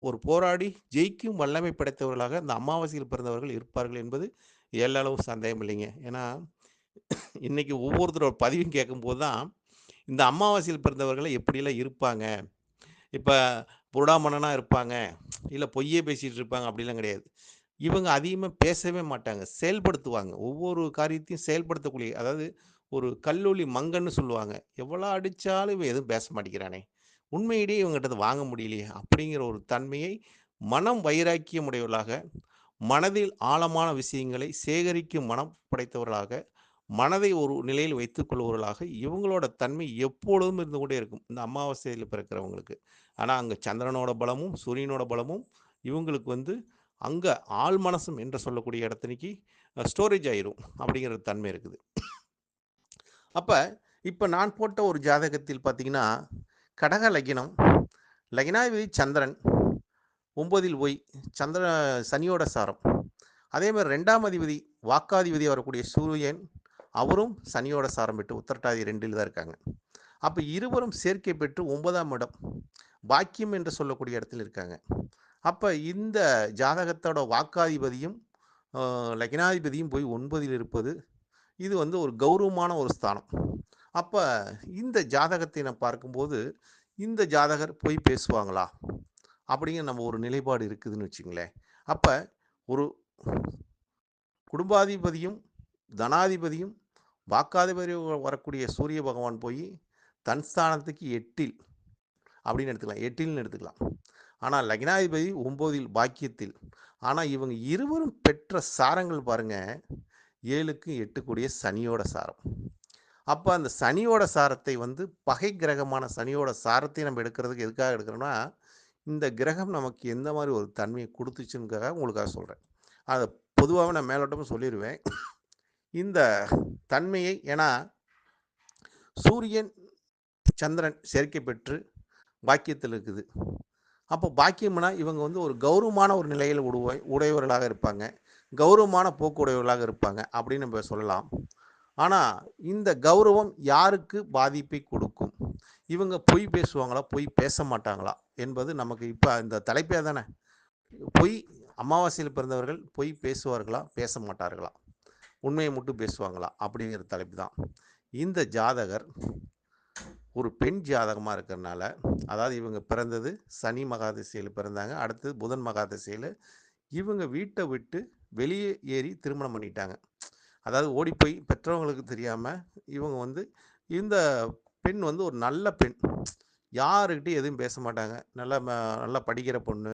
ஒரு போராடி ஜெயிக்கும் வல்லமை படைத்தவர்களாக இந்த அமாவாசையில் பிறந்தவர்கள் இருப்பார்கள் என்பது எல்லளவும் சந்தேகம் இல்லைங்க. ஏன்னா, இன்னைக்கு ஒவ்வொருத்தரோட பதிவையும் கேட்கும்போது தான், இந்த அமாவாசையில் பிறந்தவர்கள் எப்படியெல்லாம் இருப்பாங்க? இப்ப புருடா மன்னனா இருப்பாங்க, இல்ல பொய்யே பேசிட்டு இருப்பாங்க அப்படிலாம் கிடையாது. இவங்க அதிகமா பேசவே மாட்டாங்க. செயல்படுத்துவாங்க. ஒவ்வொரு காரியத்தையும் செயல்படுத்தக்கூடிய அதாவது ஒரு கல்லொளி மங்கன்னு சொல்லுவாங்க. எவ்வளோ அடிச்சாலும் இவன் எதுவும் பேச மாட்டேங்கிறானே! உண்மையிலேயே இவங்கிட்ட அத வாங்க முடியலையே! அப்படிங்கிற ஒரு தன்மையை மனம் வைராக்கியம் உடையவர்களாக, மனதில் ஆழமான விஷயங்களை சேகரிக்கும் மனம் படைத்தவர்களாக, மனதை ஒரு நிலையில் வைத்துக் கொள்பவர்களாக, இவங்களோட தன்மை எப்பொழுதும் இருந்து கொண்டே இருக்கும். இந்த அமாவாசையில பிறக்கிறவங்களுக்கு. ஆனா, அங்க சந்திரனோட பலமும், சூரியனோட பலமும் இவங்களுக்கு வந்து அங்க ஆழ் மனசம் என்று சொல்லக்கூடிய இடத்தனைக்கு ஸ்டோரேஜ் ஆயிரும் அப்படிங்கிற தன்மை இருக்குது. அப்ப இப்ப நான் போட்ட ஒரு ஜாதகத்தில் பார்த்தீங்கன்னா, கடக லக்னம், லக்னாதிபதி சந்திரன் 9ல் போய் சந்திர சனியோட சாரம். அதேமாரி 2ஆம் அதிபதி வாக்காதிபதியா வரக்கூடிய சூரியன், அவரும் சனியோட சாரம் பெற்று உத்திரட்டாதி 2ல் தான் இருக்காங்க. அப்ப இருவரும் சேர்க்கை பெற்று 9ஆம் இடம், பாக்கியம் என்று சொல்லக்கூடிய இடத்தில் இருக்காங்க. அப்ப இந்த ஜாதகத்தோட வாக்காதிபதியும், அ லக்னாதிபதியும் போய் 9ல் இருப்பது, இது வந்து ஒரு கௌரவமான ஒரு ஸ்தானம். அப்ப இந்த ஜாதகத்தை நான் பார்க்கும்போது, இந்த ஜாதகர் பொய் பேசுவாங்களா? அப்படிங்கிற நம்ம ஒரு நிலைப்பாடு இருக்குதுன்னு வச்சுக்கங்களேன். அப்ப ஒரு குடும்பாதிபதியும், தனாதிபதியும், வாக்காதிபதி வரக்கூடிய சூரிய பகவான் போயி, தன் ஸ்தானத்துக்கு 8ல் அப்படின்னு எடுத்துக்கலாம். 8ல்னு எடுத்துக்கலாம். ஆனா லக்னாதிபதி 9ல் பாக்கியத்தில். ஆனா இவங்க இருவரும் பெற்ற சாரங்கள் பாருங்க, 7க்கும் 8 கூடிய சனியோட சாரம். அப்ப அந்த சனியோட சாரத்தை வந்து பகை கிரகமான சனியோட சாரத்தை நம்ம எடுக்கிறதுக்கு எதுக்காக எடுக்கிறோம்னா, இந்த கிரகம் நமக்கு எந்த மாரி ஒரு தன்மைய குடுத்துச்சுங்கிறத உங்களுக்காக சொல்றேன். அத பொதுவாவே நான் மேலோட்டமா சொல்லிருவேன். இந்த தன்மையை ஏன்னா சூரியன், சந்திரன் சேர்க்கை பெற்று பாக்கியத்தில் இருக்குது. அப்போ பாக்கியம்னா, இவங்க வந்து ஒரு கௌரவமான ஒரு நிலையில உடையவர்களாக இருப்பாங்க. கௌரவமான போக்கு உடையவர்களாக இருப்பாங்க, அப்படின்னு நம்ம சொல்லலாம். ஆனா, இந்த கௌரவம் யாருக்கு பாதிப்பை கொடுக்கும்? இவங்க பொய் பேசுவாங்களா? பொய் பேச மாட்டாங்களா? என்பது நமக்கு இப்ப இந்த தலைப்பே அதானே. பொய் அமாவாசையில் பிறந்தவர்கள் பொய் பேசுவார்களா? பேச மாட்டார்களா? உண்மையை மட்டும் பேசுவாங்களா? அப்படிங்கிற தலைப்பு தான். இந்த ஜாதகர் ஒரு பெண் ஜாதகமா இருக்கிறனால, அதாவது இவங்க பிறந்தது சனி மகாதசையில பிறந்தாங்க. அடுத்தது புதன் மகாதசையில இவங்க வீட்ட விட்டு வெளியே ஏறி திருமணம் பண்ணிட்டாங்க. அதாவது ஓடிப்போய் பெற்றவங்களுக்கு தெரியாம, இவங்க வந்து இந்த பெண் வந்து ஒரு நல்ல பெண். யாருகிட்டயும் எதுவும் பேச மாட்டாங்க. நல்லா நல்லா படிக்கிற பொண்ணு.